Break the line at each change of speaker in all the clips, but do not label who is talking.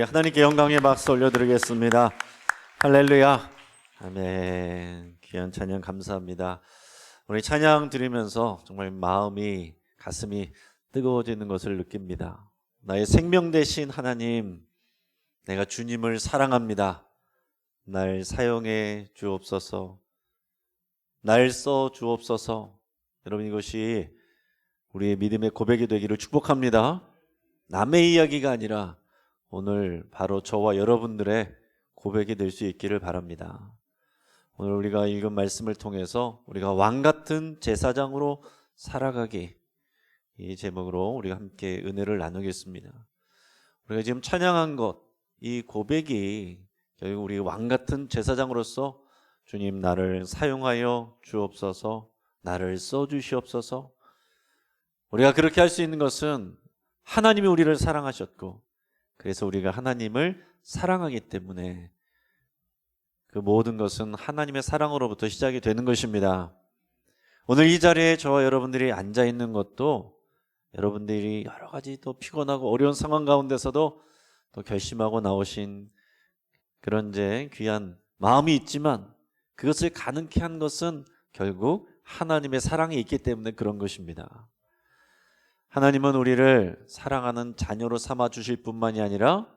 하나님께 영광의 박수 올려드리겠습니다. 할렐루야. 아멘. 귀한 찬양 감사합니다. 우리 찬양 드리면서 정말 마음이 가슴이 뜨거워지는 것을 느낍니다. 나의 생명 되신 하나님, 내가 주님을 사랑합니다. 날 사용해 주옵소서. 날 써 주옵소서. 여러분, 이것이 우리의 믿음의 고백이 되기를 축복합니다. 남의 이야기가 아니라 오늘 바로 저와 여러분들의 고백이 될 수 있기를 바랍니다. 오늘 우리가 읽은 말씀을 통해서 우리가 왕같은 제사장으로 살아가기, 이 제목으로 우리가 함께 은혜를 나누겠습니다. 우리가 지금 찬양한 것, 이 고백이 결국 우리 왕같은 제사장으로서 주님 나를 사용하여 주옵소서, 나를 써주시옵소서. 우리가 그렇게 할 수 있는 것은 하나님이 우리를 사랑하셨고, 그래서 우리가 하나님을 사랑하기 때문에 그 모든 것은 하나님의 사랑으로부터 시작이 되는 것입니다. 오늘 이 자리에 저와 여러분들이 앉아 있는 것도 여러분들이 여러 가지 또 피곤하고 어려운 상황 가운데서도 또 결심하고 나오신 그런 귀한 마음이 있지만, 그것을 가능케 한 것은 결국 하나님의 사랑이 있기 때문에 그런 것입니다. 하나님은 우리를 사랑하는 자녀로 삼아 주실 뿐만이 아니라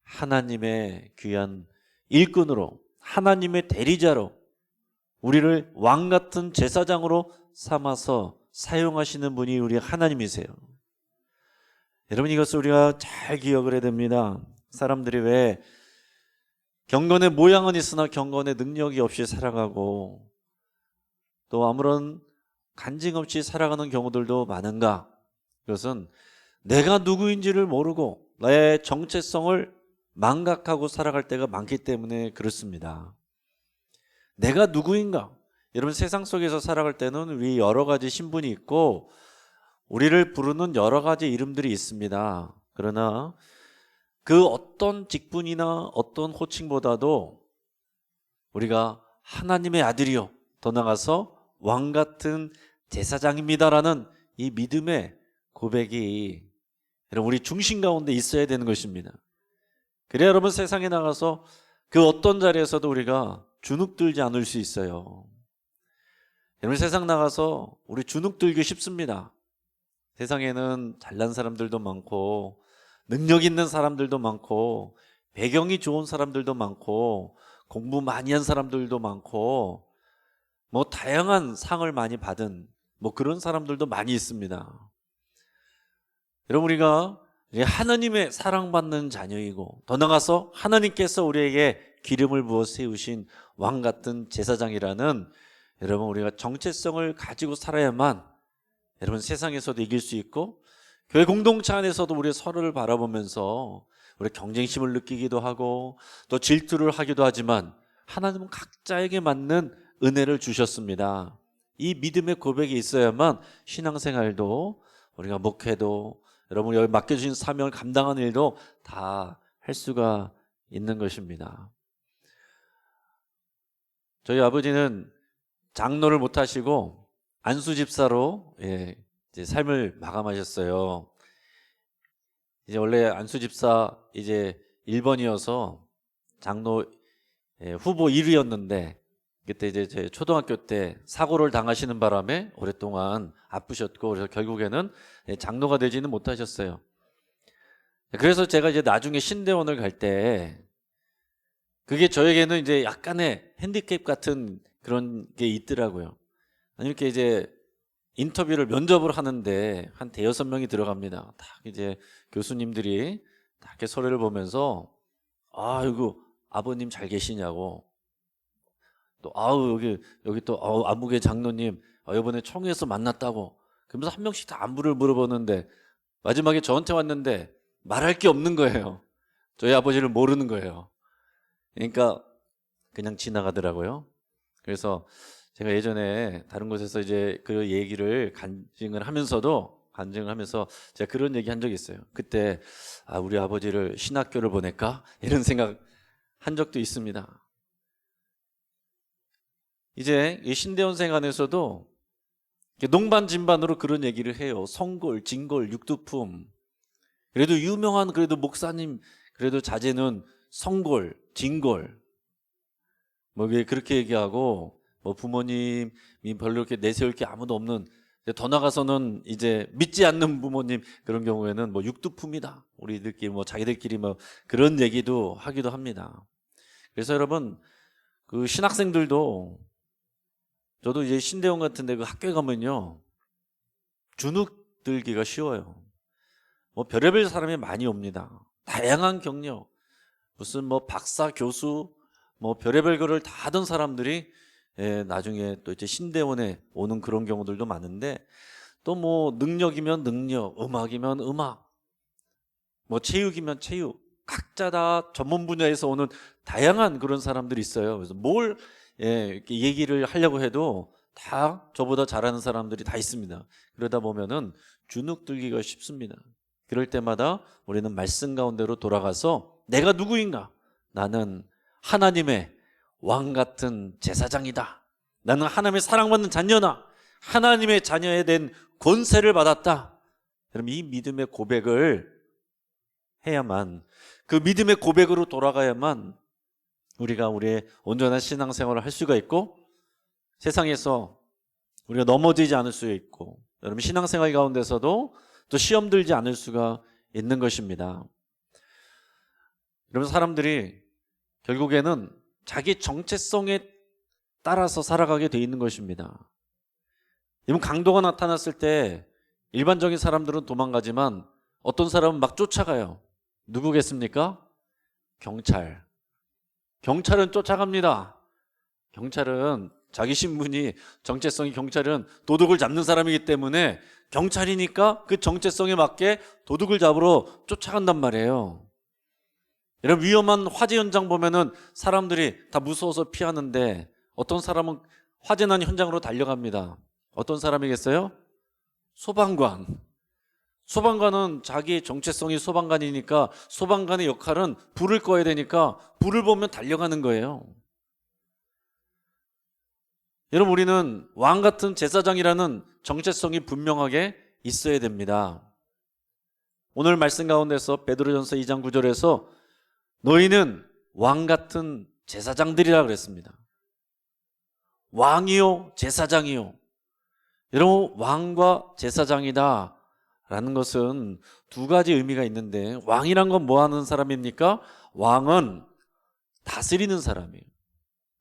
하나님의 귀한 일꾼으로, 하나님의 대리자로, 우리를 왕같은 제사장으로 삼아서 사용하시는 분이 우리 하나님이세요. 여러분, 이것을 우리가 잘 기억을 해야 됩니다. 사람들이 왜 경건의 모양은 있으나 경건의 능력이 없이 살아가고 또 아무런 간증 없이 살아가는 경우들도 많은가? 그것은 내가 누구인지를 모르고 나의 정체성을 망각하고 살아갈 때가 많기 때문에 그렇습니다. 내가 누구인가? 여러분, 세상 속에서 살아갈 때는 우리 여러 가지 신분이 있고 우리를 부르는 여러 가지 이름들이 있습니다. 그러나 그 어떤 직분이나 어떤 호칭보다도 우리가 하나님의 아들이요, 더 나아가서 왕같은 제사장입니다라는 이 믿음의 고백이 여러분 우리 중심 가운데 있어야 되는 것입니다. 그래야 여러분 세상에 나가서 그 어떤 자리에서도 우리가 주눅들지 않을 수 있어요. 여러분, 세상 나가서 우리 주눅들기 쉽습니다. 세상에는 잘난 사람들도 많고 능력 있는 사람들도 많고 배경이 좋은 사람들도 많고 공부 많이 한 사람들도 많고 뭐 다양한 상을 많이 받은 그런 사람들도 많이 있습니다. 여러분, 우리가 하나님의 사랑받는 자녀이고 더 나아가서 하나님께서 우리에게 기름을 부어 세우신 왕같은 제사장이라는, 여러분 우리가 정체성을 가지고 살아야만 여러분 세상에서도 이길 수 있고 교회 공동체 안에서도 우리 서로를 바라보면서 우리 경쟁심을 느끼기도 하고 또 질투를 하기도 하지만 하나님은 각자에게 맞는 은혜를 주셨습니다. 이 믿음의 고백이 있어야만 신앙생활도, 우리가 목회도, 여러분 여기 맡겨주신 사명을 감당하는 일도 다 할 수가 있는 것입니다. 저희 아버지는 장로를 못 하시고 안수집사로 이제 삶을 마감하셨어요. 이제 원래 안수집사 이제 1번이어서 장로 후보 1위였는데 그때 이제 제 초등학교 때 사고를 당하시는 바람에 오랫동안 아프셨고, 그래서 결국에는 장로가 되지는 못하셨어요. 그래서 제가 이제 나중에 신대원을 갈 때 그게 저에게는 이제 약간의 핸디캡 같은 그런 게 있더라고요. 이렇게 이제 인터뷰를 면접을 하는데 한 대여섯 명이 들어갑니다. 딱 이제 교수님들이 딱 이렇게 서류를 보면서 이거 아버님 잘 계시냐고, 또 여기 또 안무계 장로님 이번에 총회에서 만났다고, 그러면서 한 명씩 다 안부를 물어보는데 마지막에 저한테 왔는데 말할 게 없는 거예요. 저희 아버지를 모르는 거예요. 그러니까 그냥 지나가더라고요. 그래서 제가 예전에 다른 곳에서 이제 그 얘기를 간증을 하면서 제가 그런 얘기 한 적이 있어요. 그때 우리 아버지를 신학교를 보낼까? 이런 생각 한 적도 있습니다. 이제 이 신대원생 안에서도 농반진반으로 그런 얘기를 해요. 성골, 진골, 육두품. 그래도 유명한 목사님 그래도 자제는 성골, 진골 뭐 그렇게 얘기하고 뭐 부모님이 별로 이렇게 내세울 게 아무도 없는, 더 나가서는 이제 믿지 않는 부모님 그런 경우에는 뭐 육두품이다. 우리들끼리 뭐 자기들끼리 뭐 그런 얘기도 하기도 합니다. 그래서 여러분 그 신학생들도, 저도 이제 신대원 같은데 그 학교에 가면요 주눅 들기가 쉬워요. 뭐 별의별 사람이 많이 옵니다. 다양한 경력, 무슨 뭐 박사, 교수, 뭐 별의별 거를 다 하던 사람들이 나중에 또 이제 신대원에 오는 그런 경우들도 많은데, 또 뭐 능력이면 능력, 음악이면 음악, 뭐 체육이면 체육, 각자 다 전문 분야에서 오는 다양한 그런 사람들이 있어요. 그래서 뭘 이렇게 얘기를 하려고 해도 다 저보다 잘하는 사람들이 다 있습니다. 그러다 보면은 주눅 들기가 쉽습니다. 그럴 때마다 우리는 말씀 가운데로 돌아가서 내가 누구인가? 나는 하나님의 왕 같은 제사장이다. 나는 하나님의 사랑받는 자녀다. 하나님의 자녀에 대한 권세를 받았다. 그럼 이 믿음의 고백을 해야만, 그 믿음의 고백으로 돌아가야만 우리가 우리의 온전한 신앙생활을 할 수가 있고, 세상에서 우리가 넘어지지 않을 수 있고, 여러분 신앙생활 가운데서도 또 시험 들지 않을 수가 있는 것입니다. 여러분 사람들이 결국에는 자기 정체성에 따라서 살아가게 돼 있는 것입니다. 이번 강도가 나타났을 때 일반적인 사람들은 도망가지만 어떤 사람은 막 쫓아가요. 누구겠습니까? 경찰. 경찰은 쫓아갑니다. 경찰은 자기 신분이, 정체성이, 경찰은 도둑을 잡는 사람이기 때문에 경찰이니까 그 정체성에 맞게 도둑을 잡으러 쫓아간단 말이에요. 이런 위험한 화재 현장 보면은 사람들이 다 무서워서 피하는데, 어떤 사람은 화재 난 현장으로 달려갑니다. 어떤 사람이겠어요? 소방관. 소방관은 자기의 정체성이 소방관이니까 소방관의 역할은 불을 꺼야 되니까 불을 보면 달려가는 거예요. 여러분 우리는 왕 같은 제사장이라는 정체성이 분명하게 있어야 됩니다. 오늘 말씀 가운데서 베드로전서 2장 9절에서 너희는 왕 같은 제사장들이라 그랬습니다. 왕이요 제사장이요. 여러분 왕과 제사장이다 라는 것은 두 가지 의미가 있는데, 왕이란 건 뭐 하는 사람입니까? 왕은 다스리는 사람이에요.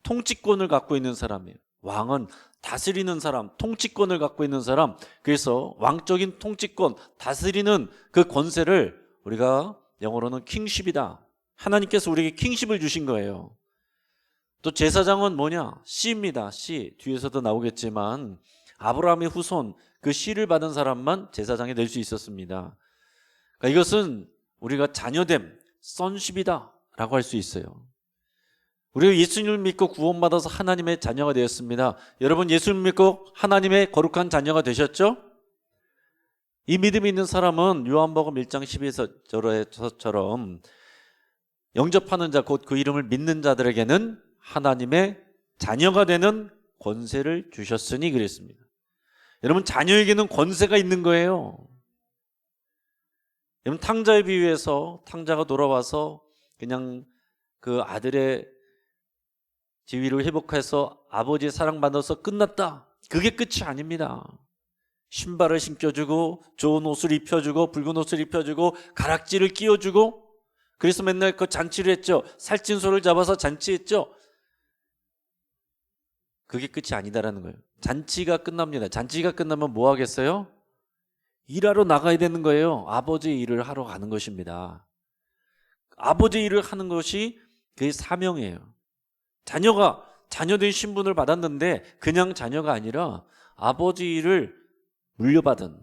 통치권을 갖고 있는 사람이에요. 왕은 다스리는 사람, 통치권을 갖고 있는 사람. 그래서 왕적인 통치권, 다스리는 그 권세를 우리가 영어로는 킹십이다. 하나님께서 우리에게 킹십을 주신 거예요. 또 제사장은 뭐냐? 씨입니다. 씨. 뒤에서도 나오겠지만 아브라함의 후손, 그 씨를 받은 사람만 제사장이 될 수 있었습니다. 그러니까 이것은 우리가 자녀됨, sonship이다 라고 할 수 있어요. 우리가 예수님을 믿고 구원받아서 하나님의 자녀가 되었습니다. 여러분 예수님을 믿고 하나님의 거룩한 자녀가 되셨죠? 이 믿음이 있는 사람은 요한복음 1장 12절처럼 영접하는 자, 곧 그 이름을 믿는 자들에게는 하나님의 자녀가 되는 권세를 주셨으니 그랬습니다. 여러분 자녀에게는 권세가 있는 거예요. 여러분 탕자에 비유해서 탕자가 돌아와서 그냥 그 아들의 지위를 회복해서 아버지의 사랑받아서 끝났다, 그게 끝이 아닙니다. 신발을 신겨주고 좋은 옷을 입혀주고 붉은 옷을 입혀주고 가락지를 끼워주고, 그래서 맨날 그 잔치를 했죠. 살찐 소를 잡아서 잔치했죠. 그게 끝이 아니다라는 거예요. 잔치가 끝납니다. 잔치가 끝나면 뭐 하겠어요? 일하러 나가야 되는 거예요. 아버지의 일을 하러 가는 것입니다. 아버지의 일을 하는 것이 그의 사명이에요. 자녀가 자녀된 신분을 받았는데 그냥 자녀가 아니라 아버지 일을 물려받은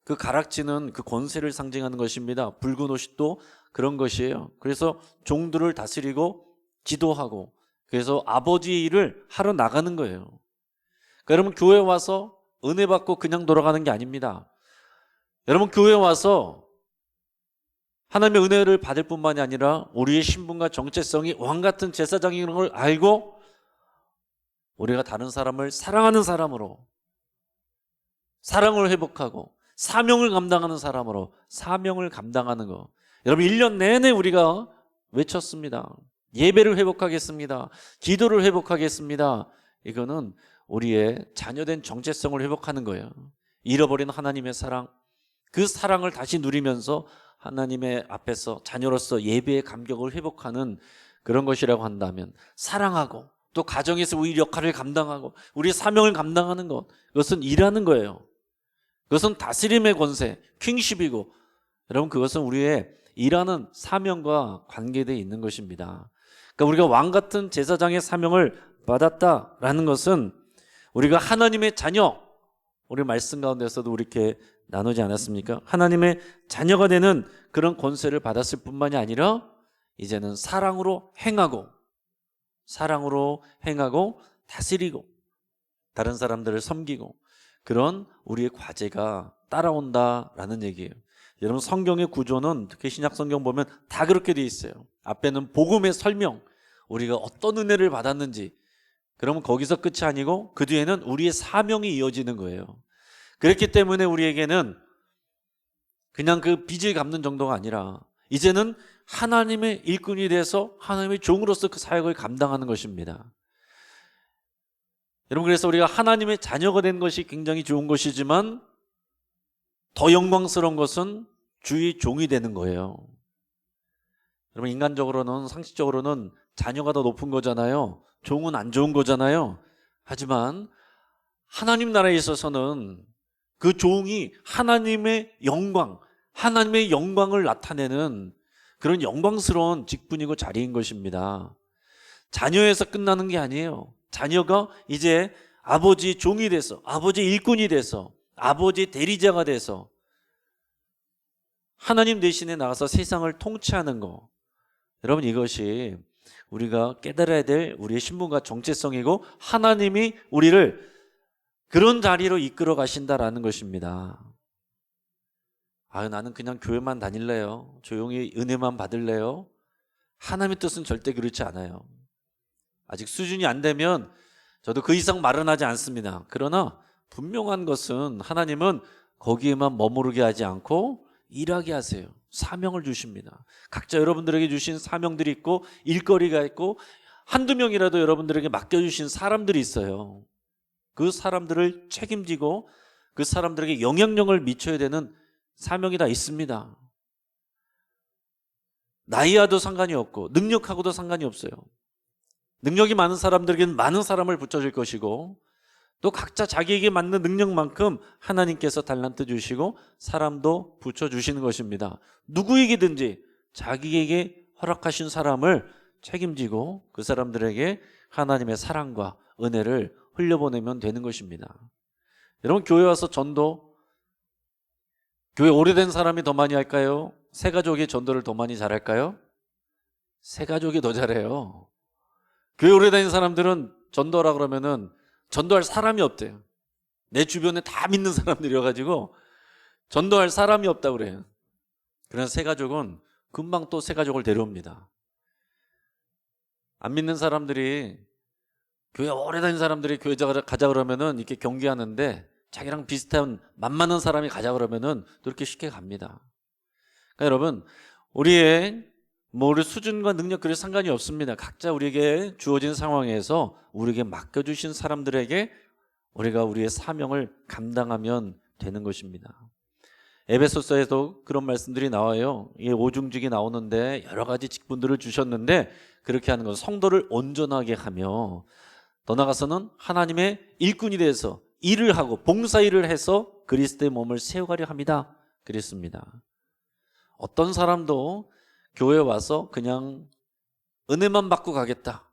그 가락지는 그 권세를 상징하는 것입니다. 붉은 옷이 또 그런 것이에요. 그래서 종들을 다스리고 지도하고, 그래서 아버지의 일을 하러 나가는 거예요. 그러니까 여러분 교회 와서 은혜 받고 그냥 돌아가는 게 아닙니다. 여러분 교회 와서 하나님의 은혜를 받을 뿐만이 아니라 우리의 신분과 정체성이 왕같은 제사장인 걸 알고 우리가 다른 사람을 사랑하는 사람으로, 사랑을 회복하고 사명을 감당하는 사람으로, 사명을 감당하는 거, 여러분 1년 내내 우리가 외쳤습니다. 예배를 회복하겠습니다. 기도를 회복하겠습니다. 이거는 우리의 자녀된 정체성을 회복하는 거예요. 잃어버린 하나님의 사랑, 그 사랑을 다시 누리면서 하나님의 앞에서 자녀로서 예배의 감격을 회복하는 그런 것이라고 한다면, 사랑하고 또 가정에서 우리 역할을 감당하고 우리 사명을 감당하는 것, 그것은 일하는 거예요. 그것은 다스림의 권세, 킹십이고, 여러분 그것은 우리의 일하는 사명과 관계되어 있는 것입니다. 그러니까 우리가 왕 같은 제사장의 사명을 받았다라는 것은 우리가 하나님의 자녀, 우리 말씀 가운데서도 이렇게 나누지 않았습니까? 하나님의 자녀가 되는 그런 권세를 받았을 뿐만이 아니라 이제는 사랑으로 행하고 다스리고 다른 사람들을 섬기고, 그런 우리의 과제가 따라온다라는 얘기예요. 여러분 성경의 구조는 특히 신약 성경 보면 다 그렇게 돼 있어요. 앞에는 복음의 설명, 우리가 어떤 은혜를 받았는지, 그러면 거기서 끝이 아니고 그 뒤에는 우리의 사명이 이어지는 거예요. 그렇기 때문에 우리에게는 그냥 그 빚을 갚는 정도가 아니라 이제는 하나님의 일꾼이 돼서 하나님의 종으로서 그 사역을 감당하는 것입니다. 여러분 그래서 우리가 하나님의 자녀가 된 것이 굉장히 좋은 것이지만 더 영광스러운 것은 주의 종이 되는 거예요. 여러분 인간적으로는, 상식적으로는 자녀가 더 높은 거잖아요. 종은 안 좋은 거잖아요. 하지만 하나님 나라에 있어서는 그 종이 하나님의 영광을 나타내는 그런 영광스러운 직분이고 자리인 것입니다. 자녀에서 끝나는 게 아니에요. 자녀가 이제 아버지 종이 돼서, 아버지 일꾼이 돼서, 아버지 대리자가 돼서 하나님 대신에 나가서 세상을 통치하는 거, 여러분 이것이 우리가 깨달아야 될 우리의 신분과 정체성이고 하나님이 우리를 그런 자리로 이끌어 가신다라는 것입니다. 나는 그냥 교회만 다닐래요, 조용히 은혜만 받을래요. 하나님의 뜻은 절대 그렇지 않아요. 아직 수준이 안 되면 저도 그 이상 말은 하지 않습니다. 그러나 분명한 것은 하나님은 거기에만 머무르게 하지 않고 일하게 하세요. 사명을 주십니다. 각자 여러분들에게 주신 사명들이 있고 일거리가 있고 한두 명이라도 여러분들에게 맡겨주신 사람들이 있어요. 그 사람들을 책임지고 그 사람들에게 영향력을 미쳐야 되는 사명이 다 있습니다. 나이와도 상관이 없고 능력하고도 상관이 없어요. 능력이 많은 사람들에게는 많은 사람을 붙여줄 것이고, 또 각자 자기에게 맞는 능력만큼 하나님께서 달란트 주시고 사람도 붙여주시는 것입니다. 누구에게든지 자기에게 허락하신 사람을 책임지고 그 사람들에게 하나님의 사랑과 은혜를 흘려보내면 되는 것입니다. 여러분 교회 와서 전도, 교회 오래된 사람이 더 많이 할까요? 새 가족이 전도를 더 많이 잘할까요? 새 가족이 더 잘해요. 교회 오래 다니는 사람들은 전도하라 그러면은 전도할 사람이 없대요. 내 주변에 다 믿는 사람들이어가지고 전도할 사람이 없다고 그래요. 그래서 새 가족은 금방 또 새 가족을 데려옵니다. 안 믿는 사람들이, 교회 오래 다니는 사람들이 교회 가자 그러면은 이렇게 경계하는데, 자기랑 비슷한 만만한 사람이 가자 그러면은 또 이렇게 쉽게 갑니다. 그러니까 여러분 우리의 우리 수준과 능력 그럴 상관이 없습니다. 각자 우리에게 주어진 상황에서 우리에게 맡겨주신 사람들에게 우리가 우리의 사명을 감당하면 되는 것입니다. 에베소서에도 그런 말씀들이 나와요. 이 오중직이 나오는데 여러 가지 직분들을 주셨는데, 그렇게 하는 것은 성도를 온전하게 하며 더 나아가서는 하나님의 일꾼이 돼서 일을 하고 봉사일을 해서 그리스도의 몸을 세워가려 합니다. 그랬습니다. 어떤 사람도 교회 와서 그냥 은혜만 받고 가겠다,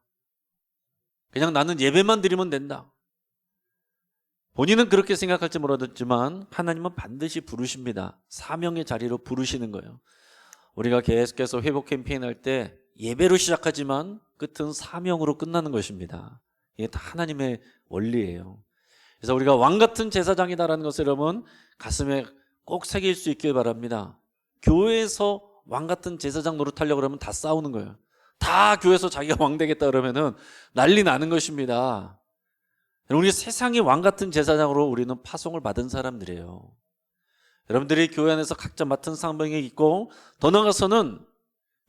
그냥 나는 예배만 드리면 된다, 본인은 그렇게 생각할지 모르겠지만 하나님은 반드시 부르십니다. 사명의 자리로 부르시는 거예요. 우리가 계속해서 회복 캠페인 할 때 예배로 시작하지만 끝은 사명으로 끝나는 것입니다. 이게 다 하나님의 원리예요. 그래서 우리가 왕같은 제사장이다라는 것을 여러분 가슴에 꼭 새길 수 있길 바랍니다. 교회에서 왕같은 제사장 노릇하려고 그러면 다 싸우는 거예요. 다 교회에서 자기가 왕 되겠다 그러면은 난리 나는 것입니다. 우리 세상의 왕같은 제사장으로 우리는 파송을 받은 사람들이에요. 여러분들이 교회 안에서 각자 맡은 사명이 있고, 더 나아가서는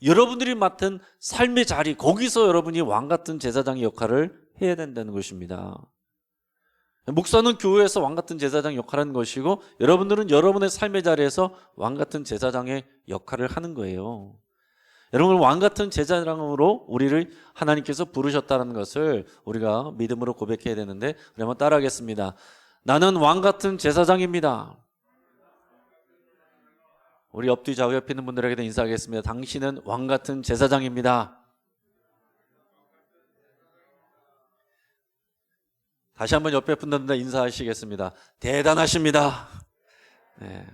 여러분들이 맡은 삶의 자리, 거기서 여러분이 왕 같은 제사장의 역할을 해야 된다는 것입니다. 목사는 교회에서 왕 같은 제사장 역할을 하는 것이고, 여러분들은 여러분의 삶의 자리에서 왕 같은 제사장의 역할을 하는 거예요. 여러분, 왕 같은 제사장으로 우리를 하나님께서 부르셨다는 것을 우리가 믿음으로 고백해야 되는데, 우리 한번 따라하겠습니다. 나는 왕 같은 제사장입니다. 우리 옆뒤 좌우 옆에 있는 분들에게도 인사하겠습니다. 당신은 왕 같은 제사장입니다. 다시 한번 옆에 분들한테 인사하시겠습니다. 대단하십니다. 네.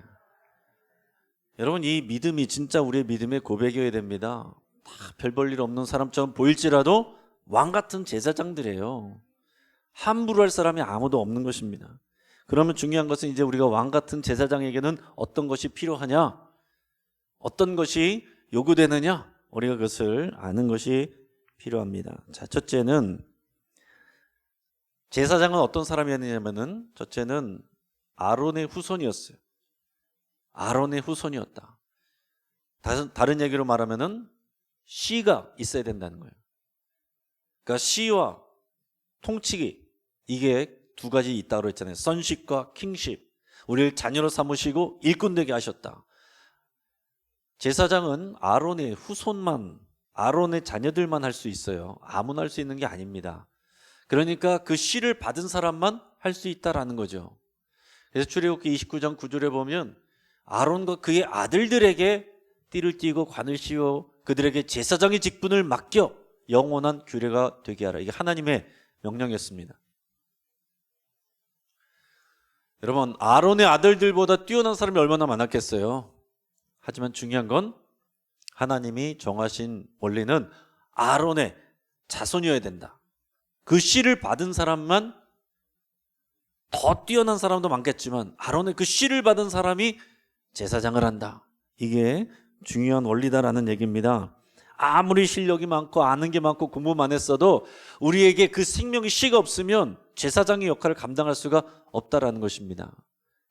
여러분, 이 믿음이 진짜 우리의 믿음의 고백이어야 됩니다. 다 별 볼 일 없는 사람처럼 보일지라도 왕 같은 제사장들이에요. 함부로 할 사람이 아무도 없는 것입니다. 그러면 중요한 것은 이제 우리가 왕 같은 제사장에게는 어떤 것이 필요하냐, 어떤 것이 요구되느냐, 우리가 그것을 아는 것이 필요합니다. 자, 첫째는 제사장은 어떤 사람이었냐면은, 첫째는 아론의 후손이었어요. 아론의 후손이었다. 다른 얘기로 말하면은 씨가 있어야 된다는 거예요. 그러니까 씨와 통치기, 이게 두 가지 있다고 했잖아요. 선십과 킹십. 우리를 자녀로 삼으시고 일꾼 되게 하셨다. 제사장은 아론의 후손만, 아론의 자녀들만 할 수 있어요. 아무나 할 수 있는 게 아닙니다. 그러니까 그 씨를 받은 사람만 할 수 있다라는 거죠. 그래서 출애굽기 29장 9절에 보면 아론과 그의 아들들에게 띠를 띠고 관을 씌워 그들에게 제사장의 직분을 맡겨 영원한 규례가 되게 하라. 이게 하나님의 명령이었습니다. 여러분, 아론의 아들들보다 뛰어난 사람이 얼마나 많았겠어요. 하지만 중요한 건 하나님이 정하신 원리는 아론의 자손이어야 된다. 그 씨를 받은 사람만, 더 뛰어난 사람도 많겠지만 아론의 그 씨를 받은 사람이 제사장을 한다. 이게 중요한 원리다라는 얘기입니다. 아무리 실력이 많고 아는 게 많고 공부만 했어도 우리에게 그 생명의 씨가 없으면 제사장의 역할을 감당할 수가 없다라는 것입니다.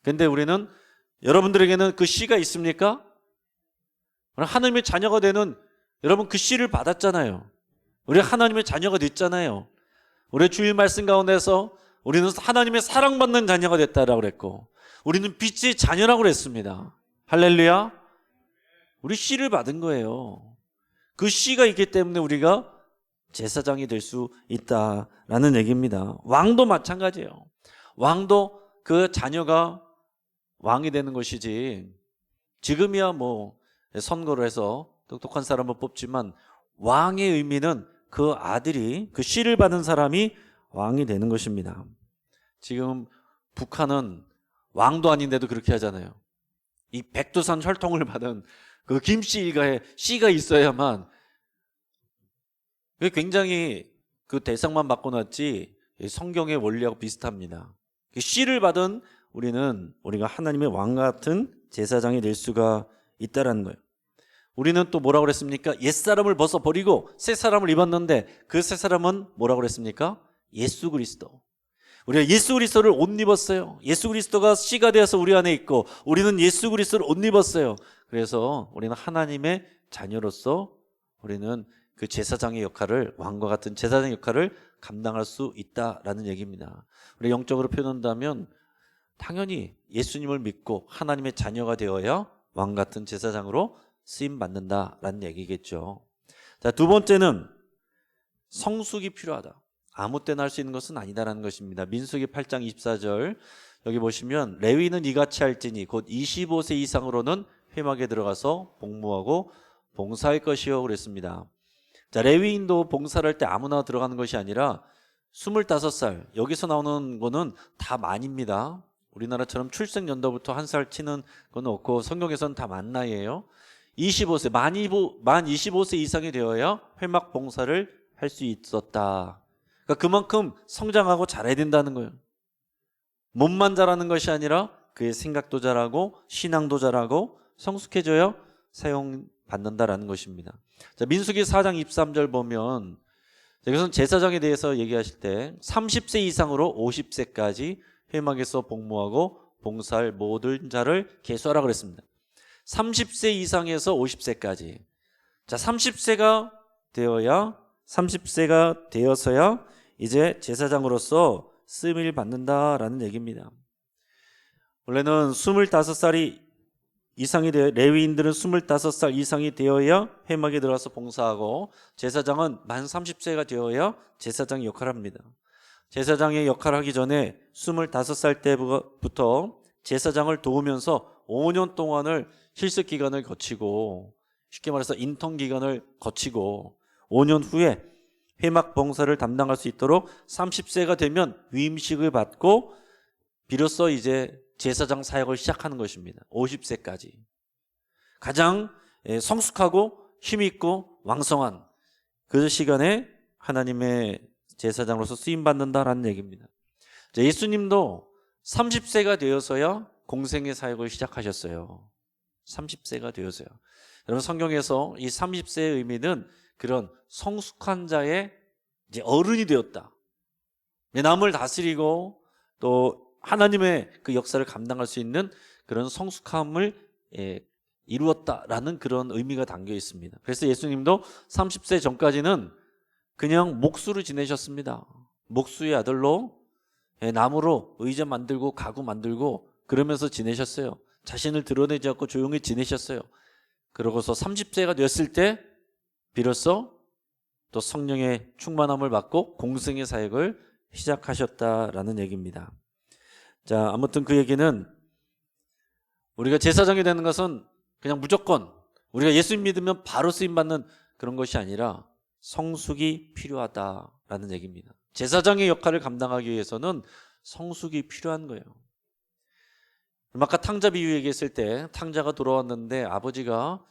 그런데 우리는, 여러분들에게는 그 씨가 있습니까? 하나님의 자녀가 되는 여러분, 그 씨를 받았잖아요. 우리 하나님의 자녀가 됐잖아요. 우리 주일 말씀 가운데서 우리는 하나님의 사랑받는 자녀가 됐다라고 그랬고, 우리는 빛의 자녀라고 그랬습니다. 할렐루야. 우리 씨를 받은 거예요. 그 씨가 있기 때문에 우리가 제사장이 될 수 있다라는 얘기입니다. 왕도 마찬가지예요. 왕도 그 자녀가 왕이 되는 것이지, 지금이야 뭐 선거를 해서 똑똑한 사람을 뽑지만 왕의 의미는 그 아들이, 그 씨를 받은 사람이 왕이 되는 것입니다. 지금 북한은 왕도 아닌데도 그렇게 하잖아요. 이 백두산 혈통을 받은 그 김씨 일가에 씨가 있어야만, 굉장히 그 대상만 바꿔놨지 성경의 원리하고 비슷합니다. 그 씨를 받은 우리가 하나님의 왕 같은 제사장이 될 수가 있다라는 거예요. 우리는 또 뭐라고 그랬습니까? 옛사람을 벗어버리고 새 사람을 입었는데, 그 새 사람은 뭐라고 그랬습니까? 예수 그리스도. 우리가 예수 그리스도를 옷 입었어요. 예수 그리스도가 씨가 되어서 우리 안에 있고, 우리는 예수 그리스도를 옷 입었어요. 그래서 우리는 하나님의 자녀로서 우리는 그 제사장의 역할을, 왕과 같은 제사장의 역할을 감당할 수 있다라는 얘기입니다. 우리 영적으로 표현한다면 당연히 예수님을 믿고 하나님의 자녀가 되어야 왕 같은 제사장으로 쓰임 받는다라는 얘기겠죠. 자, 두 번째는 성숙이 필요하다. 아무 때나 할 수 있는 것은 아니다라는 것입니다. 민수기 8장 24절 여기 보시면, 레위는 이같이 할지니 곧 25세 이상으로는 회막에 들어가서 복무하고 봉사할 것이요 그랬습니다. 자, 레위인도 봉사를 할 때 아무나 들어가는 것이 아니라 25살, 여기서 나오는 거는 다 만입니다. 우리나라처럼 출생 연도부터 한 살 치는 건 없고, 성경에서는 다 만 나이예요. 25세, 만 25세 이상이 되어야 회막 봉사를 할 수 있었다. 그러니까 그만큼 성장하고 잘해야 된다는 거예요. 몸만 잘하는 것이 아니라 그의 생각도 잘하고 신앙도 잘하고 성숙해져야 사용받는다라는 것입니다. 자, 민수기 4장 23절 보면, 여기서는 제사장에 대해서 얘기하실 때 30세 이상으로 50세까지 회막에서 복무하고 봉사할 모든 자를 계수하라 그랬습니다. 30세 이상에서 50세까지. 자, 30세가 되어서야 이제 제사장으로서 쓰임을 받는다라는 얘기입니다. 원래는 25살이 이상이 되어, 레위인들은 25살 이상이 되어야 회막에 들어가서 봉사하고, 제사장은 만 30세가 되어야 제사장 역할을 합니다. 제사장의 역할을 하기 전에 25살 때부터 제사장을 도우면서 5년 동안을 실습 기간을 거치고, 쉽게 말해서 인턴 기간을 거치고 5년 후에 회막 봉사를 담당할 수 있도록 30세가 되면 위임식을 받고 비로소 이제 제사장 사역을 시작하는 것입니다. 50세까지 가장 성숙하고 힘있고 왕성한 그 시간에 하나님의 제사장으로서 쓰임받는다라는 얘기입니다. 예수님도 30세가 되어서야 공생의 사역을 시작하셨어요. 30세가 되어서요. 여러분, 성경에서 이 30세의 의미는 그런 성숙한 자의 이제 어른이 되었다, 남을 다스리고 또 하나님의 그 역사를 감당할 수 있는 그런 성숙함을 이루었다라는 그런 의미가 담겨 있습니다. 그래서 예수님도 30세 전까지는 그냥 목수로 지내셨습니다. 목수의 아들로 나무로 의자 만들고 가구 만들고 그러면서 지내셨어요. 자신을 드러내지 않고 조용히 지내셨어요. 그러고서 30세가 되었을 때 비로소 또 성령의 충만함을 받고 공생의 사역을 시작하셨다라는 얘기입니다. 자, 아무튼 그 얘기는 우리가 제사장이 되는 것은 그냥 무조건 우리가 예수님 믿으면 바로 쓰임받는 그런 것이 아니라 성숙이 필요하다라는 얘기입니다. 제사장의 역할을 감당하기 위해서는 성숙이 필요한 거예요. 아까 탕자 비유 얘기했을 때 탕자가 돌아왔는데 아버지가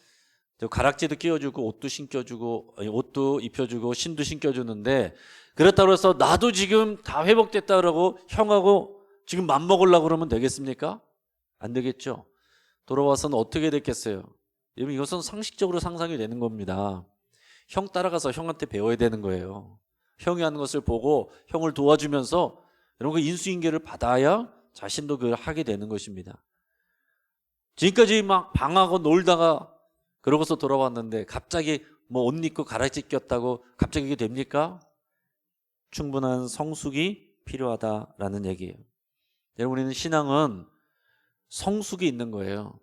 가락지도 끼워주고 옷도 신겨주고 옷도 입혀주고 신도 신겨주는데, 그렇다고 해서 나도 지금 다 회복됐다 그러고 형하고 지금 맘먹으려고 그러면 되겠습니까? 안 되겠죠. 돌아와서는 어떻게 됐겠어요? 여러분, 이것은 상식적으로 상상이 되는 겁니다. 형 따라가서 형한테 배워야 되는 거예요. 형이 하는 것을 보고 형을 도와주면서 여러분, 그 인수인계를 받아야 자신도 그걸 하게 되는 것입니다. 지금까지 막 방하고 놀다가 그러고서 돌아왔는데 갑자기 뭐 옷 입고 가라지 꼈다고 갑자기 이게 됩니까? 충분한 성숙이 필요하다라는 얘기예요. 여러분, 우리는 신앙은 성숙이 있는 거예요.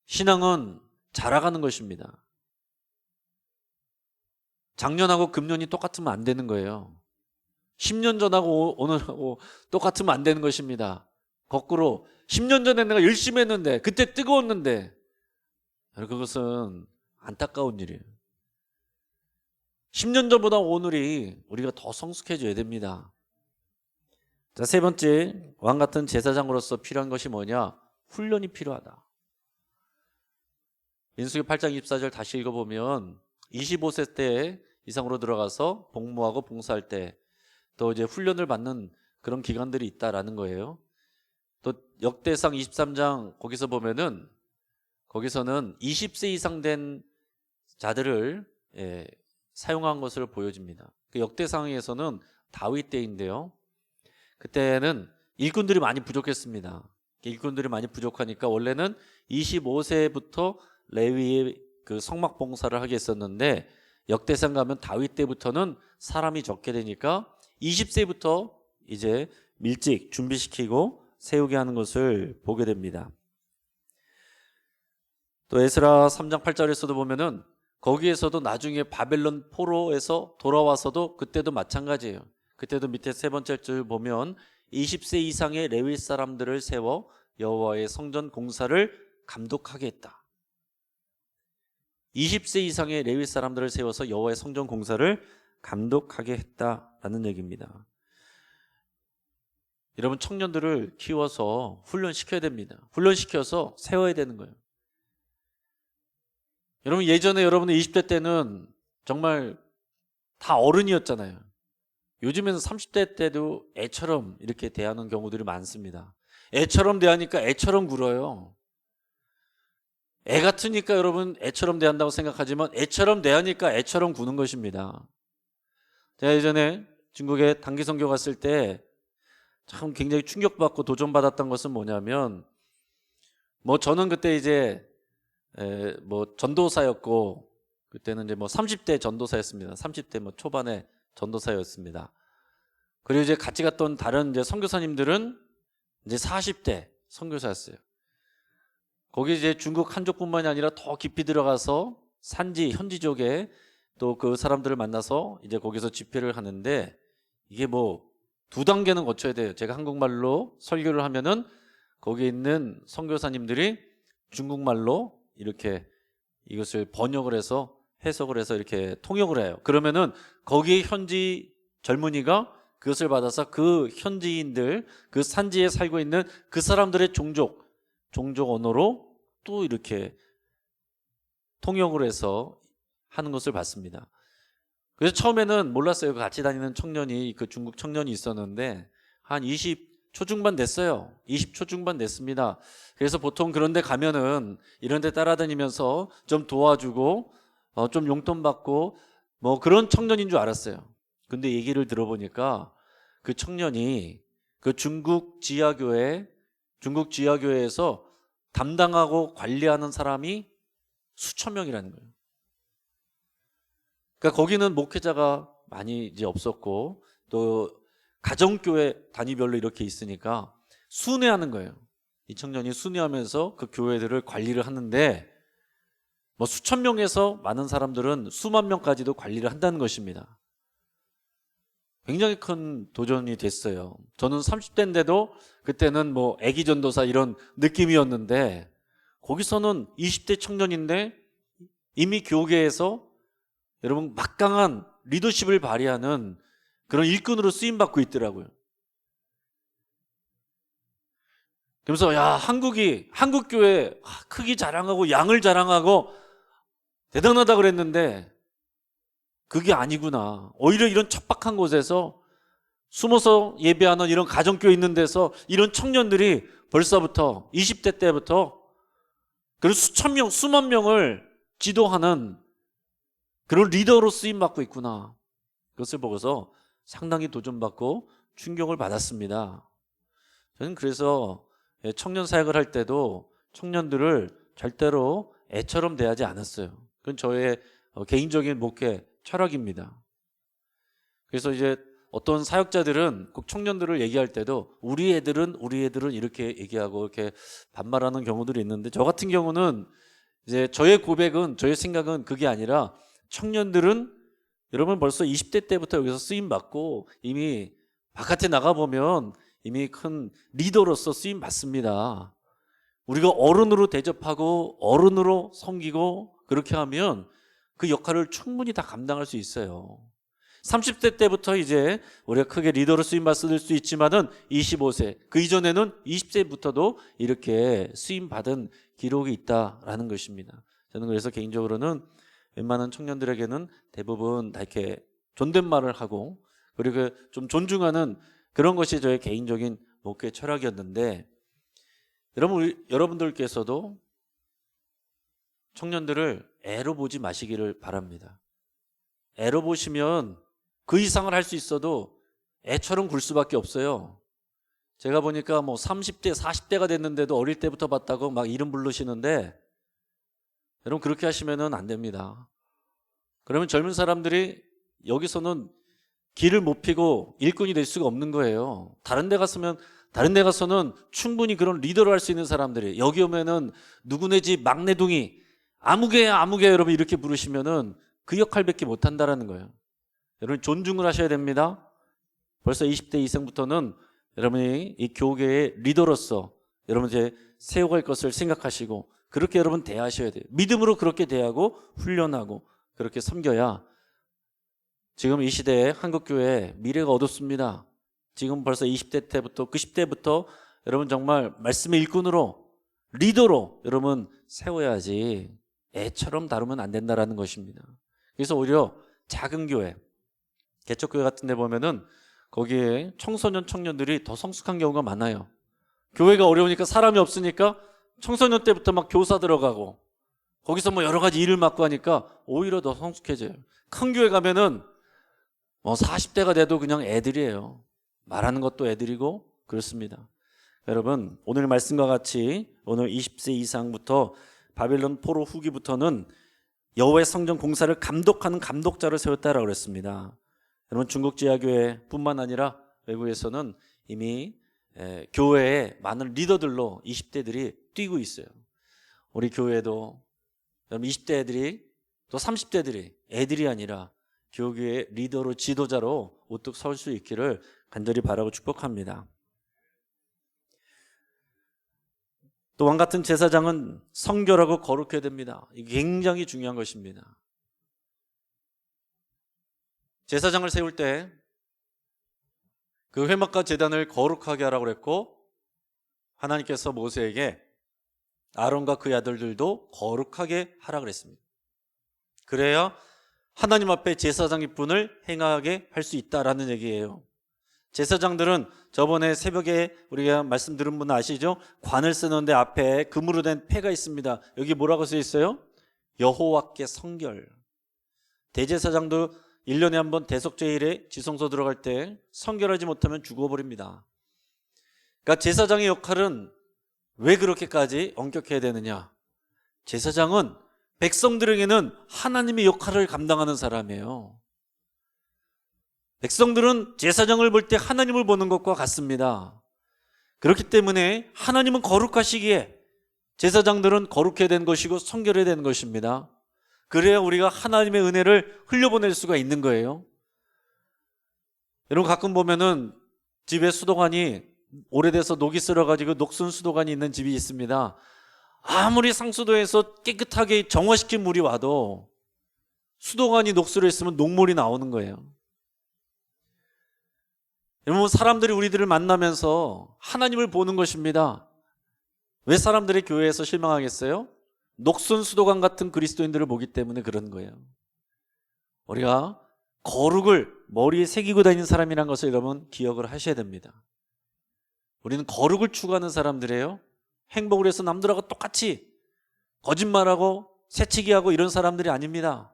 신앙은 자라가는 것입니다. 작년하고 금년이 똑같으면 안 되는 거예요. 10년 전하고 오늘하고 똑같으면 안 되는 것입니다. 거꾸로 10년 전에 내가 열심히 했는데 그때 뜨거웠는데, 그것은 안타까운 일이에요. 10년 전보다 오늘이 우리가 더 성숙해져야 됩니다. 자, 세 번째, 왕 같은 제사장으로서 필요한 것이 뭐냐? 훈련이 필요하다. 민수기 8장 24절 다시 읽어보면 25세 때 이상으로 들어가서 복무하고 봉사할 때 또 이제 훈련을 받는 그런 기간들이 있다라는 거예요. 또 역대상 23장 거기서 보면은 거기서는 20세 이상 된 자들을 사용한 것을 보여집니다. 그 역대상에서는 다윗 때인데요. 그때는 일꾼들이 많이 부족했습니다. 일꾼들이 많이 부족하니까 원래는 25세부터 레위의 그 성막 봉사를 하게 했었는데, 역대상 가면 다윗 때부터는 사람이 적게 되니까 20세부터 이제 일찍 준비시키고 세우게 하는 것을 보게 됩니다. 또 에스라 3장 8절에서도 보면은 거기에서도 나중에 바벨론 포로에서 돌아와서도 그때도 마찬가지예요. 그때도 밑에 세 번째 줄 보면 20세 이상의 레위 사람들을 세워 여호와의 성전 공사를 감독하게 했다. 20세 이상의 레위 사람들을 세워서 여호와의 성전 공사를 감독하게 했다라는 얘기입니다. 여러분, 청년들을 키워서 훈련시켜야 됩니다. 훈련시켜서 세워야 되는 거예요. 여러분, 예전에 여러분은 20대 때는 정말 다 어른이었잖아요. 요즘에는 30대 때도 애처럼 이렇게 대하는 경우들이 많습니다. 애처럼 대하니까 애처럼 굴어요. 애 같으니까 여러분 애처럼 대한다고 생각하지만 애처럼 대하니까 애처럼 구는 것입니다. 제가 예전에 중국에 단기 선교 갔을 때 참 굉장히 충격받고 도전받았던 것은 뭐냐면, 뭐 저는 그때 이제 뭐 전도사였고, 그때는 이제 뭐 30대 전도사였습니다. 30대 뭐 초반에 전도사였습니다. 그리고 이제 같이 갔던 다른 이제 선교사님들은 이제 40대 선교사였어요. 거기 이제 중국 한족뿐만이 아니라 더 깊이 들어가서 산지 현지 쪽에 또 그 사람들을 만나서 이제 거기서 집회를 하는데, 이게 뭐 두 단계는 거쳐야 돼요. 제가 한국말로 설교를 하면은 거기에 있는 선교사님들이 중국말로 이렇게 이것을 번역을 해서 해석을 해서 이렇게 통역을 해요. 그러면은 거기 현지 젊은이가 그것을 받아서 그 현지인들, 그 산지에 살고 있는 그 사람들의 종족 언어로 또 이렇게 통역을 해서 하는 것을 봤습니다. 그래서 처음에는 몰랐어요. 같이 다니는 청년이, 그 중국 청년이 있었는데 한 20 초중반 됐어요. 20 초중반 됐습니다. 그래서 보통 그런 데 가면은 이런 데 따라다니면서 좀 도와주고 좀 용돈 받고 뭐 그런 청년인 줄 알았어요. 근데 얘기를 들어보니까 그 청년이 그 중국 지하교회에서 담당하고 관리하는 사람이 수천 명이라는 거예요. 그러니까 거기는 목회자가 많이 이제 없었고 또 가정교회 단위별로 이렇게 있으니까 순회하는 거예요. 이 청년이 순회하면서 그 교회들을 관리를 하는데, 뭐 수천 명에서 많은 사람들은 수만 명까지도 관리를 한다는 것입니다. 굉장히 큰 도전이 됐어요. 저는 30대인데도 그때는 뭐 애기 전도사 이런 느낌이었는데, 거기서는 20대 청년인데 이미 교계에서 여러분 막강한 리더십을 발휘하는 그런 일꾼으로 쓰임받고 있더라고요. 그래서 한국교회 크기 자랑하고 양을 자랑하고 대단하다 그랬는데 그게 아니구나. 오히려 이런 척박한 곳에서 숨어서 예배하는 이런 가정교회 있는 데서 이런 청년들이 벌써부터 20대 때부터 그런 수만 명을 지도하는 그런 리더로 쓰임받고 있구나. 그것을 보고서 상당히 도전받고 충격을 받았습니다. 저는 그래서 청년 사역을 할 때도 청년들을 절대로 애처럼 대하지 않았어요. 그건 저의 개인적인 목회 철학입니다. 그래서 이제 어떤 사역자들은 꼭 청년들을 얘기할 때도 우리 애들은 이렇게 얘기하고 이렇게 반말하는 경우들이 있는데, 저 같은 경우는 이제 저의 고백은, 저의 생각은 그게 아니라, 청년들은 여러분 벌써 20대 때부터 여기서 쓰임 받고 이미 바깥에 나가보면 이미 큰 리더로서 쓰임 받습니다. 우리가 어른으로 대접하고 어른으로 섬기고 그렇게 하면 그 역할을 충분히 다 감당할 수 있어요. 30대 때부터 이제 우리가 크게 리더로 쓰임 받을 수 있지만은 25세, 그 이전에는 20세부터도 이렇게 쓰임 받은 기록이 있다라는 것입니다. 저는 그래서 개인적으로는 웬만한 청년들에게는 대부분 다 이렇게 존댓말을 하고, 그리고 좀 존중하는 그런 것이 저의 개인적인 목회 철학이었는데, 여러분들께서도 청년들을 애로 보지 마시기를 바랍니다. 애로 보시면 그 이상을 할 수 있어도 애처럼 굴 수밖에 없어요. 제가 보니까 뭐 30대, 40대가 됐는데도 어릴 때부터 봤다고 막 이름 부르시는데, 여러분 그렇게 하시면 안 됩니다. 그러면 젊은 사람들이 여기서는 길을 못 피고 일꾼이 될 수가 없는 거예요. 다른 데 가서는 충분히 그런 리더를 할 수 있는 사람들이, 여기 오면은 누구네 집 막내둥이 아무개야 여러분 이렇게 부르시면은 그 역할밖에 못 한다라는 거예요. 여러분 존중을 하셔야 됩니다. 벌써 20대 이상부터는 여러분이 이 교계의 리더로서 여러분 이제 세워갈 것을 생각하시고 그렇게 여러분 대하셔야 돼요. 믿음으로 그렇게 대하고 훈련하고 그렇게 섬겨야 지금 이 시대에 한국교회 미래가 어둡습니다. 지금 벌써 20대 때부터 그 10대부터 여러분 정말 말씀의 일꾼으로 리더로 여러분 세워야지 애처럼 다루면 안 된다라는 것입니다. 그래서 오히려 작은 교회, 개척교회 같은 데 보면은 거기에 청소년 청년들이 더 성숙한 경우가 많아요. 교회가 어려우니까 사람이 없으니까 청소년 때부터 막 교사 들어가고 거기서 뭐 여러 가지 일을 맡고 하니까 오히려 더 성숙해져요. 큰 교회 가면은 40대가 돼도 그냥 애들이에요. 말하는 것도 애들이고 그렇습니다. 여러분, 오늘 말씀과 같이 오늘 20세 이상부터 바벨론 포로 후기부터는 여호와의 성전 공사를 감독하는 감독자를 세웠다라고 그랬습니다. 여러분, 중국 지하교회뿐만 아니라 외국에서는 이미 교회에 많은 리더들로 20대들이 뛰고 있어요. 우리 교회도 여러분 20대 애들이 또 30대들이 애들이 아니라 교회의 리더로 지도자로 우뚝 설 수 있기를 간절히 바라고 축복합니다. 또 왕 같은 제사장은 성결하고 거룩해야 됩니다. 이게 굉장히 중요한 것입니다. 제사장을 세울 때 그 회막과 제단을 거룩하게 하라고 그랬고, 하나님께서 모세에게 아론과 그의 아들들도 거룩하게 하라 그랬습니다. 그래야 하나님 앞에 제사장의 분을 행하게 할 수 있다라는 얘기예요. 제사장들은 저번에 새벽에 우리가 말씀 들은 분 아시죠? 관을 쓰는데 앞에 금으로 된 패가 있습니다. 여기 뭐라고 써 있어요? 여호와께 성결. 대제사장도 1년에 한 번 대속제일에 지성소 들어갈 때 성결하지 못하면 죽어버립니다. 그러니까 제사장의 역할은 왜 그렇게까지 엄격해야 되느냐? 제사장은 백성들에게는 하나님의 역할을 감당하는 사람이에요. 백성들은 제사장을 볼 때 하나님을 보는 것과 같습니다. 그렇기 때문에 하나님은 거룩하시기에 제사장들은 거룩해야 되는 것이고 성결해야 되는 것입니다. 그래야 우리가 하나님의 은혜를 흘려보낼 수가 있는 거예요. 여러분, 가끔 보면은 집에 수도관이 오래돼서 녹이 쓸어가지고 녹슨 수도관이 있는 집이 있습니다. 아무리 상수도에서 깨끗하게 정화시킨 물이 와도 수도관이 녹슬어 있으면 녹물이 나오는 거예요. 여러분, 사람들이 우리들을 만나면서 하나님을 보는 것입니다. 왜 사람들이 교회에서 실망하겠어요? 녹슨 수도관 같은 그리스도인들을 보기 때문에 그런 거예요. 우리가 거룩을 머리에 새기고 다니는 사람이라는 것을 여러분 기억을 하셔야 됩니다. 우리는 거룩을 추구하는 사람들이에요. 행복을 해서 남들하고 똑같이 거짓말하고 새치기하고 이런 사람들이 아닙니다.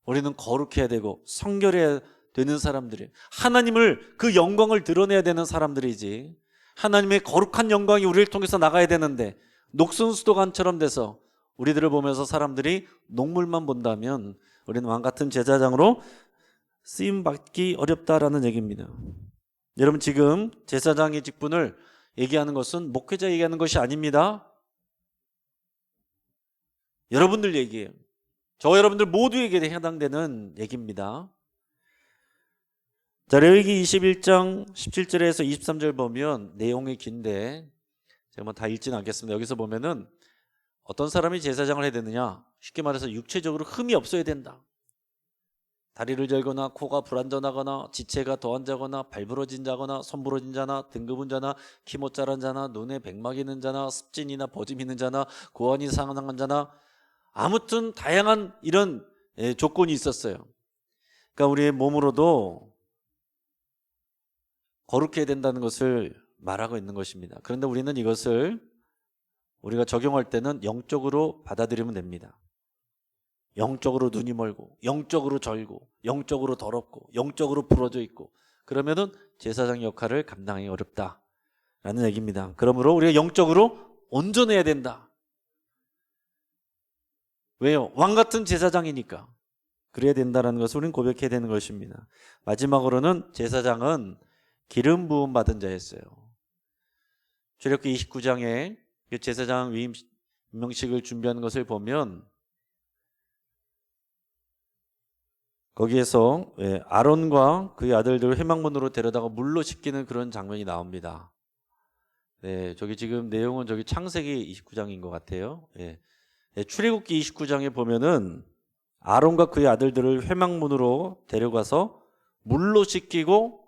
우리는 거룩해야 되고 성결해야 되는 사람들이에요. 하나님을, 그 영광을 드러내야 되는 사람들이지, 하나님의 거룩한 영광이 우리를 통해서 나가야 되는데 녹슨 수도관처럼 돼서 우리들을 보면서 사람들이 녹물만 본다면 우리는 왕같은 제사장으로 쓰임받기 어렵다라는 얘기입니다. 여러분, 지금 제사장의 직분을 얘기하는 것은 목회자 얘기하는 것이 아닙니다. 여러분들 얘기예요. 저 여러분들 모두에게 해당되는 얘기입니다. 자, 레위기 21장 17절에서 23절 보면 내용이 긴데 제가 뭐 다 읽지는 않겠습니다. 여기서 보면은 어떤 사람이 제사장을 해야 되느냐? 쉽게 말해서 육체적으로 흠이 없어야 된다. 다리를 절거나 코가 불완전하거나 지체가 더한 자거나 발 부러진 자거나 손 부러진 자나 등 굽은 자나 키 못 자란 자나 눈에 백막 있는 자나 습진이나 버짐 있는 자나 고환이 상한 자나, 아무튼 다양한 이런 조건이 있었어요. 그러니까 우리의 몸으로도 거룩해야 된다는 것을 말하고 있는 것입니다. 그런데 우리는 이것을 우리가 적용할 때는 영적으로 받아들이면 됩니다. 영적으로 눈이 멀고 영적으로 절고 영적으로 더럽고 영적으로 부러져 있고 그러면은 제사장 역할을 감당하기 어렵다라는 얘기입니다. 그러므로 우리가 영적으로 온전해야 된다. 왜요? 왕같은 제사장이니까 그래야 된다는 것을 우리는 고백해야 되는 것입니다. 마지막으로는 제사장은 기름 부음 받은 자였어요. 출애굽기 29장에 제사장 위임 명식을 준비하는 것을 보면 거기에서 아론과 그의 아들들을 회막문으로 데려다가 물로 씻기는 그런 장면이 나옵니다. 네, 저기 지금 내용은 저기 창세기 29장인 것 같아요. 출애굽기 29장에 보면은 아론과 그의 아들들을 회막문으로 데려가서 물로 씻기고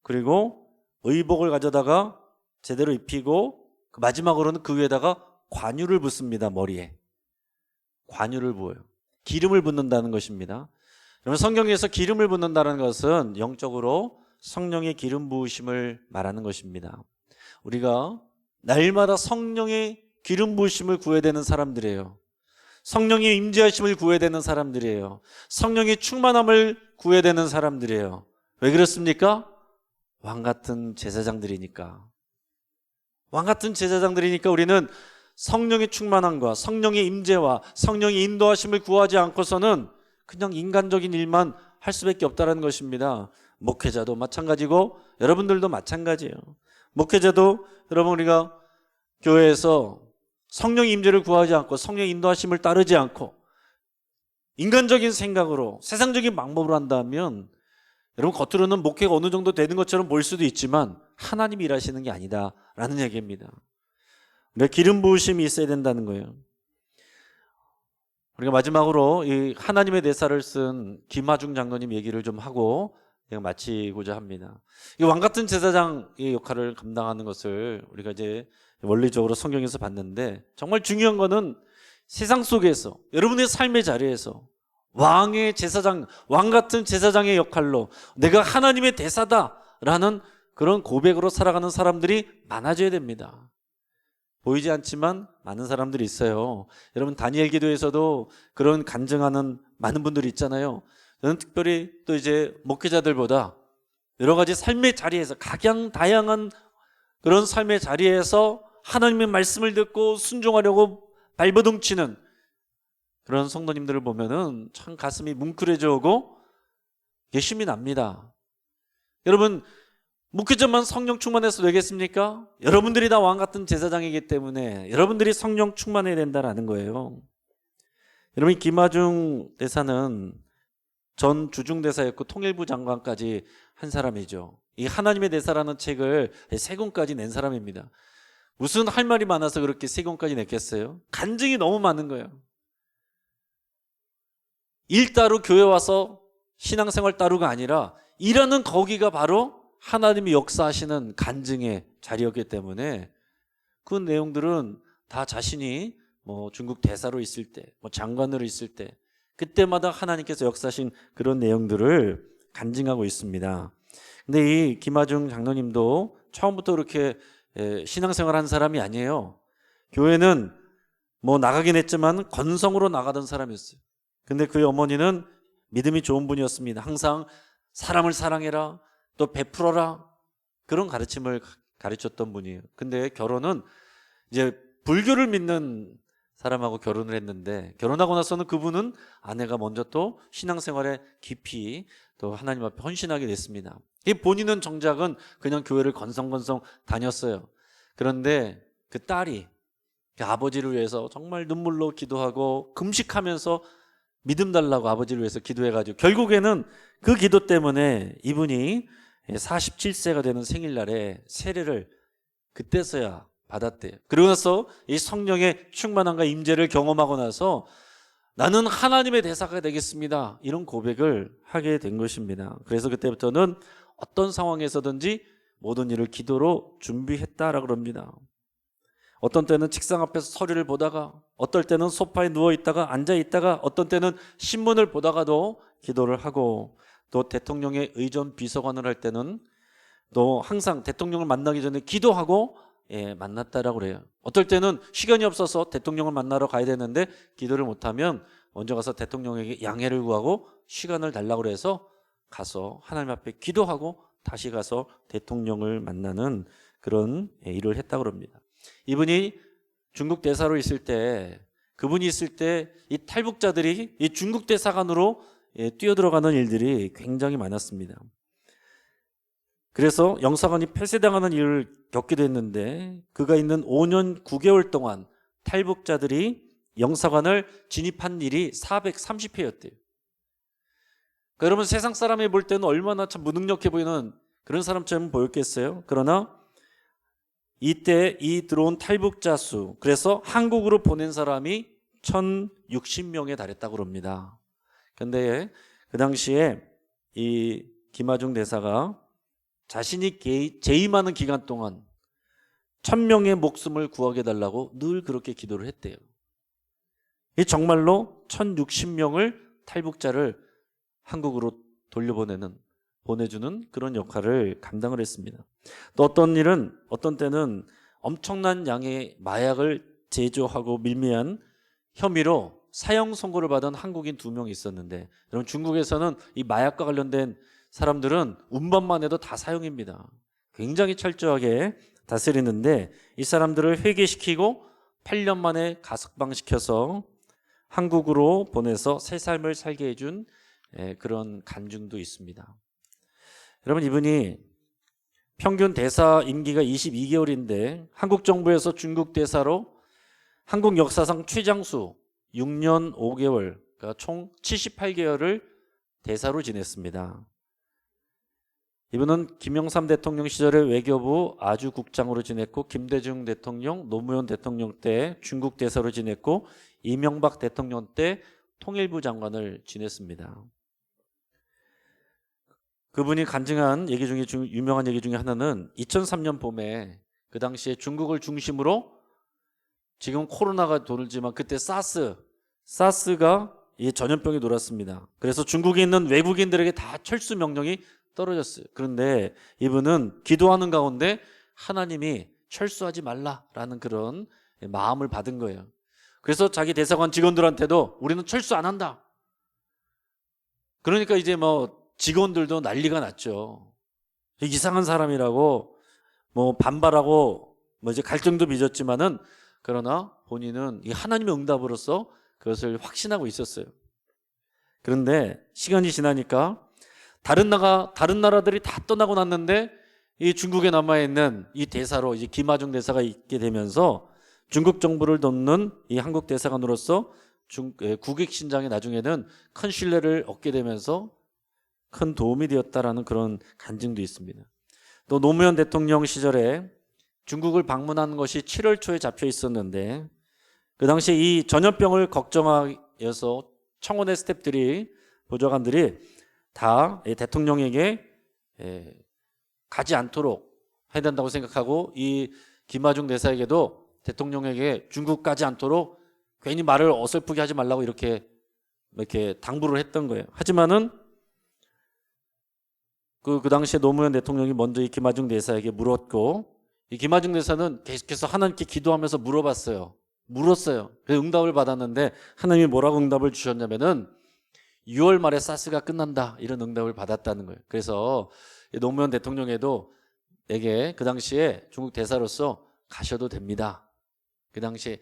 그리고 의복을 가져다가 제대로 입히고 마지막으로는 그 위에다가 관유를 붓습니다. 머리에 관유를 부어요. 기름을 붓는다는 것입니다. 여러분, 성경에서 기름을 붓는다는 것은 영적으로 성령의 기름 부으심을 말하는 것입니다. 우리가 날마다 성령의 기름 부으심을 구해야 되는 사람들이에요. 성령의 임재하심을 구해야 되는 사람들이에요. 성령의 충만함을 구해야 되는 사람들이에요. 왜 그렇습니까? 왕 같은 제사장들이니까 우리는 성령의 충만함과 성령의 임재와 성령의 인도하심을 구하지 않고서는 그냥 인간적인 일만 할 수밖에 없다는 것입니다. 목회자도 마찬가지고 여러분들도 마찬가지예요. 목회자도 여러분 우리가 교회에서 성령의 임재를 구하지 않고 성령의 인도하심을 따르지 않고 인간적인 생각으로 세상적인 방법으로 한다면 여러분 겉으로는 목회가 어느 정도 되는 것처럼 보일 수도 있지만 하나님이 일하시는 게 아니다라는 얘기입니다. 우리가 기름 부으심이 있어야 된다는 거예요. 우리가 마지막으로 이 하나님의 대사를 쓴 김하중 장로님 얘기를 좀 하고 마치고자 합니다. 이 왕 같은 제사장의 역할을 감당하는 것을 우리가 이제 원리적으로 성경에서 봤는데 정말 중요한 거는 세상 속에서 여러분의 삶의 자리에서 왕의 제사장, 왕 같은 제사장의 역할로 내가 하나님의 대사다라는 그런 고백으로 살아가는 사람들이 많아져야 됩니다. 보이지 않지만 많은 사람들이 있어요. 여러분 다니엘 기도에서도 그런 간증하는 많은 분들이 있잖아요. 저는 특별히 또 이제 목회자들보다 여러 가지 삶의 자리에서 각양다양한 그런 삶의 자리에서 하나님의 말씀을 듣고 순종하려고 발버둥치는 그런 성도님들을 보면은 참 가슴이 뭉클해져 오고 힘이 납니다. 여러분 목회자만 성령 충만해서 되겠습니까? 여러분들이 다 왕 같은 제사장이기 때문에 여러분들이 성령 충만해야 된다는 거예요. 여러분 김하중 대사는 전 주중대사였고 통일부 장관까지 한 사람이죠. 이 하나님의 대사라는 책을 3권까지 낸 사람입니다. 무슨 할 말이 많아서 그렇게 3권까지 냈겠어요? 간증이 너무 많은 거예요. 일 따로 교회 와서 신앙생활 따로가 아니라 일하는 거기가 바로 하나님이 역사하시는 간증의 자리였기 때문에 그 내용들은 다 자신이 뭐 중국 대사로 있을 때, 뭐 장관으로 있을 때 그때마다 하나님께서 역사하신 그런 내용들을 간증하고 있습니다. 근데 이 김하중 장로님도 처음부터 그렇게 신앙생활 한 사람이 아니에요. 교회는 뭐 나가긴 했지만 건성으로 나가던 사람이었어요. 근데 그의 어머니는 믿음이 좋은 분이었습니다. 항상 사람을 사랑해라, 또 베풀어라, 그런 가르침을 가르쳤던 분이에요. 근데 결혼은 이제 불교를 믿는 사람하고 결혼을 했는데 결혼하고 나서는 그분은 아내가 먼저 또 신앙생활에 깊이 또 하나님 앞에 헌신하게 됐습니다. 이 본인은 정작은 그냥 교회를 건성건성 다녔어요. 그런데 그 딸이 그 아버지를 위해서 정말 눈물로 기도하고 금식하면서 믿음 달라고 아버지를 위해서 기도해가지고 결국에는 그 기도 때문에 이분이 47세가 되는 생일날에 세례를 그때서야 받았대요. 그러고 나서 이 성령의 충만함과 임재를 경험하고 나서 나는 하나님의 대사가 되겠습니다, 이런 고백을 하게 된 것입니다. 그래서 그때부터는 어떤 상황에서든지 모든 일을 기도로 준비했다라고 합니다. 어떤 때는 책상 앞에서 서류를 보다가, 어떨 때는 소파에 누워있다가 앉아있다가, 어떤 때는 신문을 보다가도 기도를 하고, 또 대통령의 의전 비서관을 할 때는 또 항상 대통령을 만나기 전에 기도하고 만났다라고 그래요. 어떨 때는 시간이 없어서 대통령을 만나러 가야 되는데 기도를 못하면 먼저 가서 대통령에게 양해를 구하고 시간을 달라고 그래서 가서 하나님 앞에 기도하고 다시 가서 대통령을 만나는 그런 일을 했다고 합니다. 이분이 중국 대사로 있을 때, 그분이 있을 때 이 탈북자들이 이 중국 대사관으로 뛰어들어가는 일들이 굉장히 많았습니다. 그래서 영사관이 폐쇄당하는 일을 겪기도 했는데 그가 있는 5년 9개월 동안 탈북자들이 영사관을 진입한 일이 430회였대요. 그러니까 여러분 세상 사람이 볼 때는 얼마나 참 무능력해 보이는 그런 사람처럼 보였겠어요? 그러나 이때 이 들어온 탈북자 수, 그래서 한국으로 보낸 사람이 1060명에 달했다고 합니다. 그런데 그 당시에 이 김하중 대사가 자신이 재임하는 기간 동안 1000명의 목숨을 구하게 해달라고 늘 그렇게 기도를 했대요. 이 정말로 1060명을 탈북자를 한국으로 보내주는 그런 역할을 감당을 했습니다. 또 어떤 때는 엄청난 양의 마약을 제조하고 밀매한 혐의로 사형 선고를 받은 한국인 2명이 있었는데, 여러분 중국에서는 이 마약과 관련된 사람들은 운반만 해도 다 사형입니다. 굉장히 철저하게 다스리는데 이 사람들을 회개시키고 8년 만에 가석방시켜서 한국으로 보내서 새 삶을 살게 해준 그런 간증도 있습니다. 여러분, 이분이 평균 대사 임기가 22개월인데 한국 정부에서 중국 대사로 한국 역사상 최장수 6년 5개월, 그러니까 총 78개월을 대사로 지냈습니다. 이분은 김영삼 대통령 시절에 외교부 아주국장으로 지냈고, 김대중 대통령, 노무현 대통령 때 중국 대사로 지냈고, 이명박 대통령 때 통일부 장관을 지냈습니다. 그분이 간증한 얘기 중에 유명한 얘기 중에 하나는 2003년 봄에 그 당시에 중국을 중심으로, 지금 코로나가 돌지만 그때 사스가 이 전염병이 돌았습니다. 그래서 중국에 있는 외국인들에게 다 철수 명령이 떨어졌어요. 그런데 이분은 기도하는 가운데 하나님이 철수하지 말라라는 그런 마음을 받은 거예요. 그래서 자기 대사관 직원들한테도 우리는 철수 안 한다. 그러니까 이제 직원들도 난리가 났죠. 이상한 사람이라고 반발하고 이제 갈등도 빚었지만은, 그러나 본인은 이 하나님의 응답으로서 그것을 확신하고 있었어요. 그런데 시간이 지나니까 다른 나라들이 다 떠나고 났는데 이 중국에 남아있는 이 대사로 이제 김하중 대사가 있게 되면서 중국 정부를 돕는 이 한국 대사관으로서 국익 신장에 나중에는 큰 신뢰를 얻게 되면서 큰 도움이 되었다라는 그런 간증도 있습니다. 또 노무현 대통령 시절에 중국을 방문한 것이 7월 초에 잡혀 있었는데, 그 당시에 이 전염병을 걱정하여서 청와대 스태프들이, 보좌관들이 다 대통령에게 가지 않도록 해야 된다고 생각하고, 이 김하중 대사에게도 대통령에게 중국 가지 않도록 괜히 말을 어설프게 하지 말라고 이렇게 당부를 했던 거예요. 하지만은 그 당시에 노무현 대통령이 먼저 이 김하중 대사에게 물었고, 이 김하중 대사는 계속해서 하나님께 기도하면서 물었어요. 그래서 응답을 받았는데, 하나님이 뭐라고 응답을 주셨냐면은 6월 말에 사스가 끝난다, 이런 응답을 받았다는 거예요. 그래서 노무현 대통령에게 그 당시에 중국 대사로서 가셔도 됩니다. 그 당시에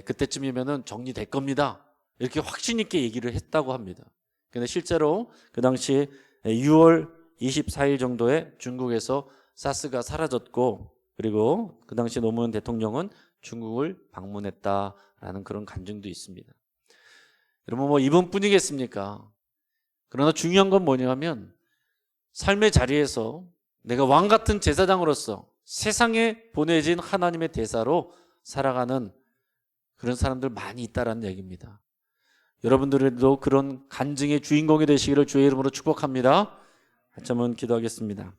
그때쯤이면은 정리될 겁니다, 이렇게 확신 있게 얘기를 했다고 합니다. 근데 실제로 그 당시 6월 24일 정도에 중국에서 사스가 사라졌고, 그리고 그 당시 노무현 대통령은 중국을 방문했다라는 그런 간증도 있습니다. 여러분, 이분뿐이겠습니까? 그러나 중요한 건 뭐냐면, 삶의 자리에서 내가 왕 같은 제사장으로서 세상에 보내진 하나님의 대사로 살아가는 그런 사람들 많이 있다라는 얘기입니다. 여러분들도 그런 간증의 주인공이 되시기를 주의 이름으로 축복합니다. 한참은 기도하겠습니다.